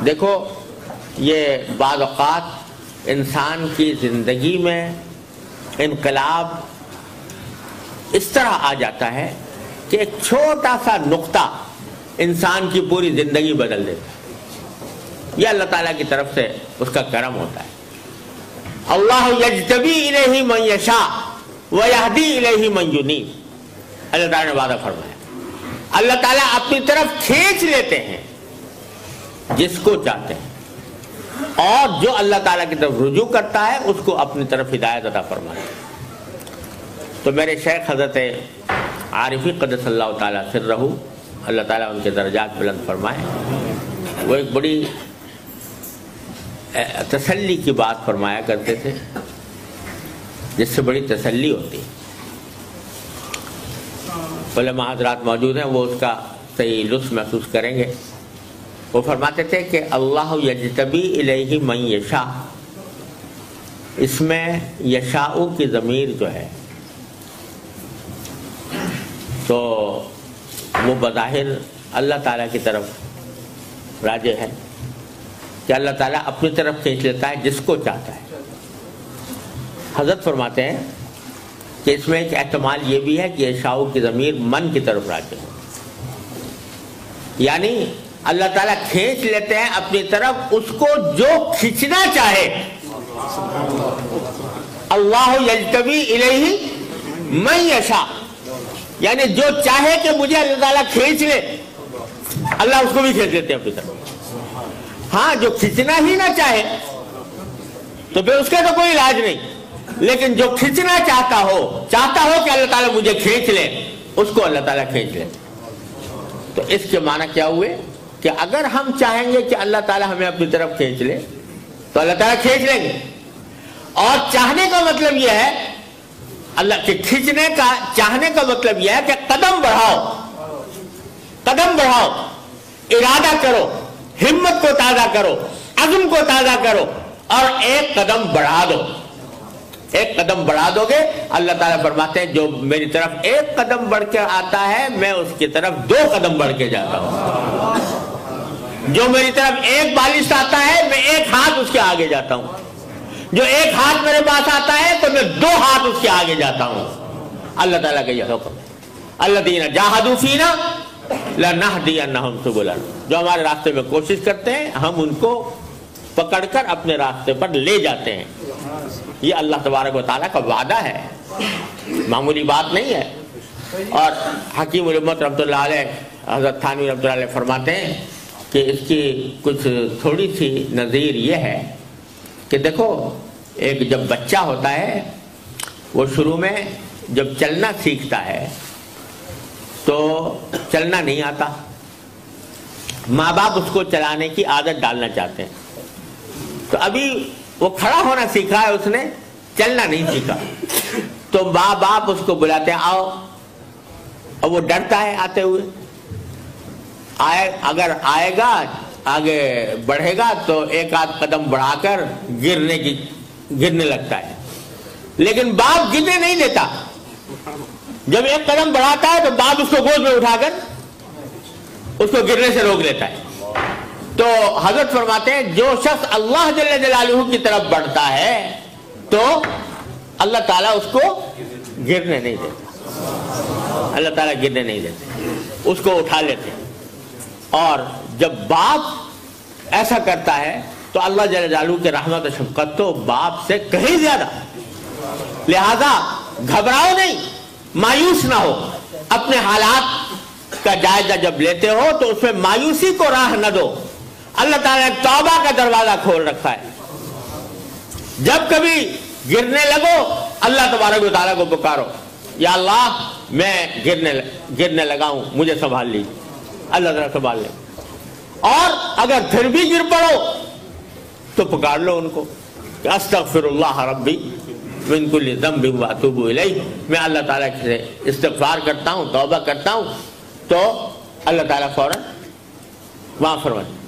دیکھو یہ بعض اوقات انسان کی زندگی میں انقلاب اس طرح آ جاتا ہے کہ ایک چھوٹا سا نقطہ انسان کی پوری زندگی بدل دیتا ہے. یہ اللہ تعالیٰ کی طرف سے اس کا کرم ہوتا ہے. اللہ یجتبی الیہ من یشاء ویہدی الیہ من ینیب. اللہ تعالیٰ نے وعدہ فرمایا اللہ تعالیٰ اپنی طرف کھینچ لیتے ہیں جس کو چاہتے ہیں، اور جو اللہ تعالیٰ کی طرف رجوع کرتا ہے اس کو اپنی طرف ہدایت عطا فرماتے ہیں. تو میرے شیخ حضرت عارفی قدس اللہ تعالیٰ سرہ، اللہ تعالیٰ ان کے درجات بلند فرمائے، وہ ایک بڑی تسلی کی بات فرمایا کرتے تھے جس سے بڑی تسلی ہوتی ہے. علماء حضرات موجود ہیں، وہ اس کا صحیح لطف محسوس کریں گے. وہ فرماتے تھے کہ اللہ یجتبی الیہ من یشاء، اس میں یشاء کی ضمیر جو ہے تو وہ بظاہر اللہ تعالیٰ کی طرف راجع ہے کہ اللہ تعالیٰ اپنی طرف کھینچ لیتا ہے جس کو چاہتا ہے. حضرت فرماتے ہیں کہ اس میں ایک احتمال یہ بھی ہے کہ یشاء کی ضمیر من کی طرف راجع ہے، یعنی اللہ تعالیٰ کھینچ لیتے ہیں اپنی طرف اس کو جو کھینچنا چاہے. اللہ یجتبی الیہ من یشاء، یعنی جو چاہے کہ مجھے اللہ تعالیٰ کھینچ لے، اللہ اس کو بھی کھینچ لیتے ہیں اپنی طرف. ہاں جو کھینچنا ہی نہ چاہے تو پھر اس کا تو کوئی علاج نہیں، لیکن جو کھینچنا چاہتا ہو کہ اللہ تعالیٰ مجھے کھینچ لے، اس کو اللہ تعالیٰ کھینچ لے. تو اس کے معنی کیا ہوئے کہ اگر ہم چاہیں گے کہ اللہ تعالیٰ ہمیں اپنی طرف کھینچ لے تو اللہ تعالیٰ کھینچ لیں گے. اور چاہنے کا مطلب یہ ہے، اللہ کے کھینچنے کا چاہنے کا مطلب یہ ہے کہ قدم بڑھاؤ، ارادہ کرو، ہمت کو تازہ کرو، عزم کو تازہ کرو، اور ایک قدم بڑھا دو گے. اللہ تعالیٰ فرماتے ہیں جو میری طرف ایک قدم بڑھ کے آتا ہے میں اس کی طرف 2 قدم بڑھ کے جاتا ہوں. جو میری طرف ایک بالش آتا ہے میں 1 ہاتھ اس کے آگے جاتا ہوں. جو 1 ہاتھ میرے پاس آتا ہے تو میں 2 ہاتھ اس کے آگے جاتا ہوں. اللہ تعالیٰ کا یہ حکم ہے. الذین جاہدوا فینا لنہدینہم سبلنا، جو ہمارے راستے میں کوشش کرتے ہیں ہم ان کو پکڑ کر اپنے راستے پر لے جاتے ہیں. یہ اللہ تبارک و تعالیٰ کا وعدہ ہے، معمولی بات نہیں ہے. اور حکیم الامت رحمۃ اللہ علیہ حضرت تھانوی رحمۃ اللہ علیہ فرماتے ہیں کہ اس کی کچھ تھوڑی سی نظیر یہ ہے کہ دیکھو ایک جب بچہ ہوتا ہے وہ شروع میں جب چلنا سیکھتا ہے تو چلنا نہیں آتا، ماں باپ اس کو چلانے کی عادت ڈالنا چاہتے ہیں. تو ابھی وہ کھڑا ہونا سیکھا ہے، اس نے چلنا نہیں سیکھا، تو ماں باپ اس کو بلاتے ہیں آؤ، اور وہ ڈرتا ہے آتے ہوئے. اگر آئے گا آگے بڑھے گا تو 1 آدھ قدم بڑھا کر گرنے لگتا ہے، لیکن باپ گرنے نہیں دیتا. جب 1 قدم بڑھاتا ہے تو باپ اس کو گود میں اٹھا کر اس کو گرنے سے روک لیتا ہے. تو حضرت فرماتے ہیں جو شخص اللہ جل جلالہ کی طرف بڑھتا ہے تو اللہ تعالیٰ اس کو گرنے نہیں دیتا، اللہ تعالیٰ گرنے نہیں دیتے، اس کو اٹھا لیتے ہیں. اور جب باپ ایسا کرتا ہے تو اللہ جل جلالہ کی رحمت و شفقت تو باپ سے کہیں زیادہ. لہذا گھبراؤ نہیں، مایوس نہ ہو. اپنے حالات کا جائزہ جب لیتے ہو تو اس میں مایوسی کو راہ نہ دو. اللہ تعالیٰ نے توبہ کا دروازہ کھول رکھا ہے. جب کبھی گرنے لگو اللہ تبارک و تعالیٰ کو پکارو، یا اللہ میں گرنے لگا ہوں مجھے سنبھال لیجیے. اللہ تعالیٰ سنبھال لے. اور اگر پھر بھی گر پڑو تو پکار لو ان کو کہ استغفر اللہ ربی من کل ذنب واتوب الیہ، میں اللہ تعالیٰ سے استغفار کرتا ہوں، توبہ کرتا ہوں، تو اللہ تعالیٰ فوراً معاف فرمائے.